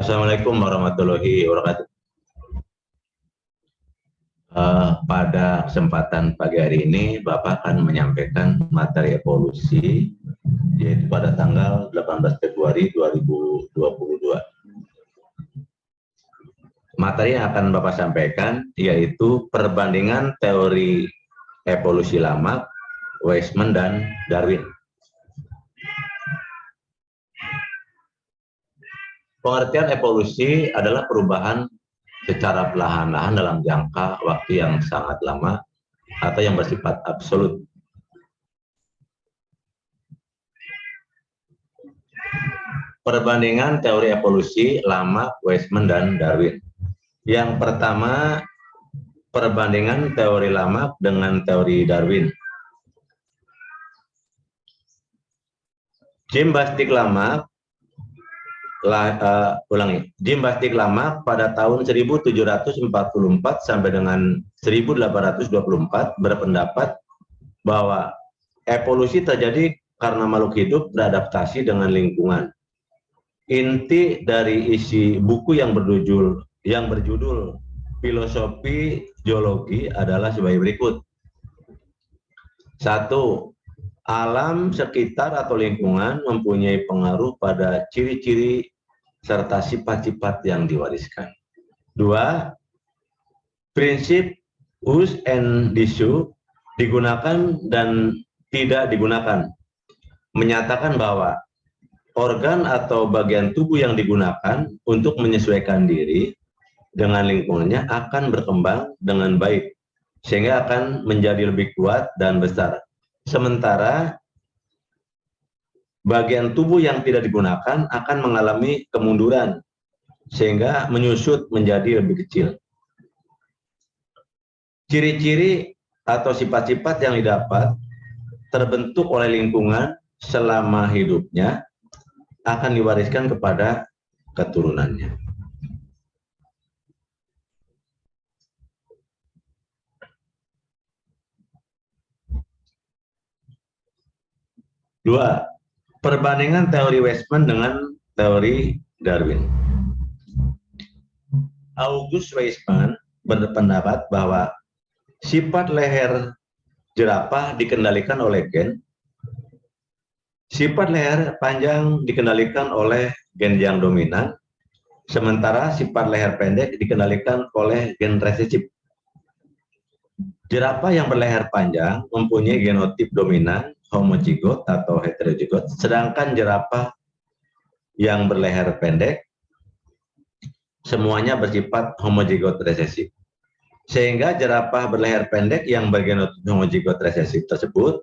Assalamualaikum warahmatullahi wabarakatuh. Pada kesempatan pagi hari ini, Bapak akan menyampaikan materi evolusi, yaitu pada tanggal 18 Februari 2022. Materi yang akan Bapak sampaikan yaitu perbandingan teori evolusi Lamarck, Weismann, dan Darwin. Pengertian evolusi adalah perubahan secara perlahan-lahan dalam jangka waktu yang sangat lama atau yang bersifat absolut. Perbandingan teori evolusi Lamarck, Weismann, dan Darwin. Yang pertama, perbandingan teori Lamarck dengan teori Darwin. Jim Bastik Lamarck pada tahun 1744 sampai dengan 1824 berpendapat bahwa evolusi terjadi karena makhluk hidup beradaptasi dengan lingkungan. Inti dari isi buku yang berjudul Filosofi Geologi adalah sebagai berikut. 1. Alam sekitar atau lingkungan mempunyai pengaruh pada ciri-ciri serta sifat-sifat yang diwariskan. 2. Prinsip us and disu digunakan dan tidak digunakan, menyatakan bahwa organ atau bagian tubuh yang digunakan untuk menyesuaikan diri dengan lingkungannya akan berkembang dengan baik, sehingga akan menjadi lebih kuat dan besar. Sementara bagian tubuh yang tidak digunakan akan mengalami kemunduran, sehingga menyusut menjadi lebih kecil. Ciri-ciri atau sifat-sifat yang didapat terbentuk oleh lingkungan selama hidupnya akan diwariskan kepada keturunannya. Dua, perbandingan teori Weismann dengan teori Darwin. August Weismann berpendapat bahwa sifat leher jerapah dikendalikan oleh gen, sifat leher panjang dikendalikan oleh gen yang dominan, sementara sifat leher pendek dikendalikan oleh gen resesif. Jerapah yang berleher panjang mempunyai genotip dominan, homozigot atau heterozigot, sedangkan jerapah yang berleher pendek semuanya bersifat homozigot resesif. Sehingga jerapah berleher pendek yang bergenotip homozigot resesif tersebut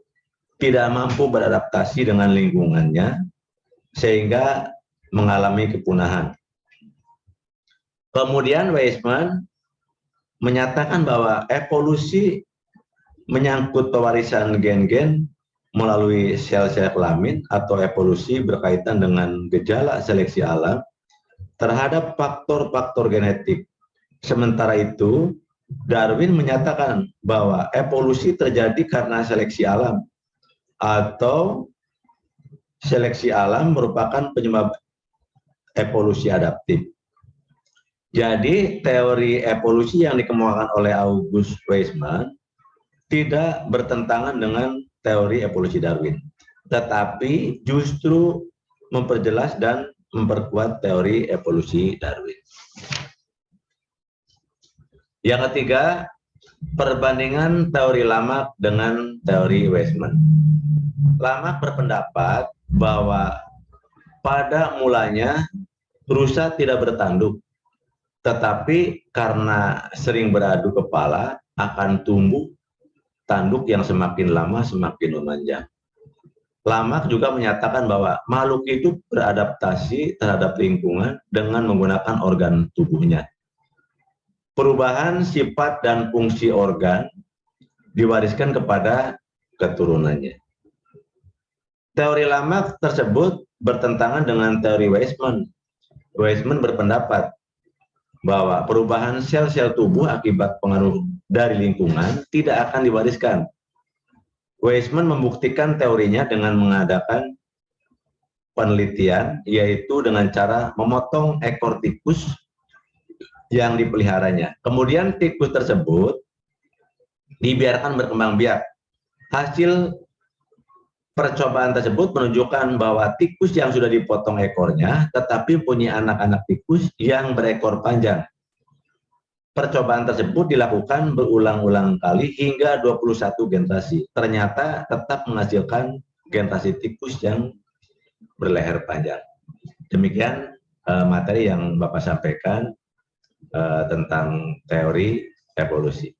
tidak mampu beradaptasi dengan lingkungannya sehingga mengalami kepunahan. Kemudian Weismann menyatakan bahwa evolusi menyangkut pewarisan gen-gen melalui sel-sel kelamin atau evolusi berkaitan dengan gejala seleksi alam terhadap faktor-faktor genetik. Sementara itu, Darwin menyatakan bahwa evolusi terjadi karena seleksi alam atau seleksi alam merupakan penyebab evolusi adaptif. Jadi teori evolusi yang dikemukakan oleh August Weismann tidak bertentangan dengan teori evolusi Darwin, tetapi justru memperjelas dan memperkuat teori evolusi Darwin. Yang ketiga, perbandingan teori Lamarck dengan teori Weismann. Lamarck berpendapat bahwa pada mulanya rusa tidak bertanduk, tetapi karena sering beradu kepala akan tumbuh tanduk yang semakin lama semakin memanjang. Lamarck juga menyatakan bahwa makhluk hidup beradaptasi terhadap lingkungan dengan menggunakan organ tubuhnya. Perubahan sifat dan fungsi organ diwariskan kepada keturunannya. Teori Lamarck tersebut bertentangan dengan teori Weismann. Weismann berpendapat bahwa perubahan sel-sel tubuh akibat pengaruh dari lingkungan tidak akan diwariskan. Weismann membuktikan teorinya dengan mengadakan penelitian, yaitu dengan cara memotong ekor tikus yang dipeliharanya. Kemudian tikus tersebut dibiarkan berkembang biak. Hasil percobaan tersebut menunjukkan bahwa tikus yang sudah dipotong ekornya tetapi punya anak-anak tikus yang berekor panjang. Percobaan tersebut dilakukan berulang-ulang kali hingga 21 generasi. Ternyata tetap menghasilkan generasi tikus yang berleher panjang. Demikian materi yang Bapak sampaikan tentang teori evolusi.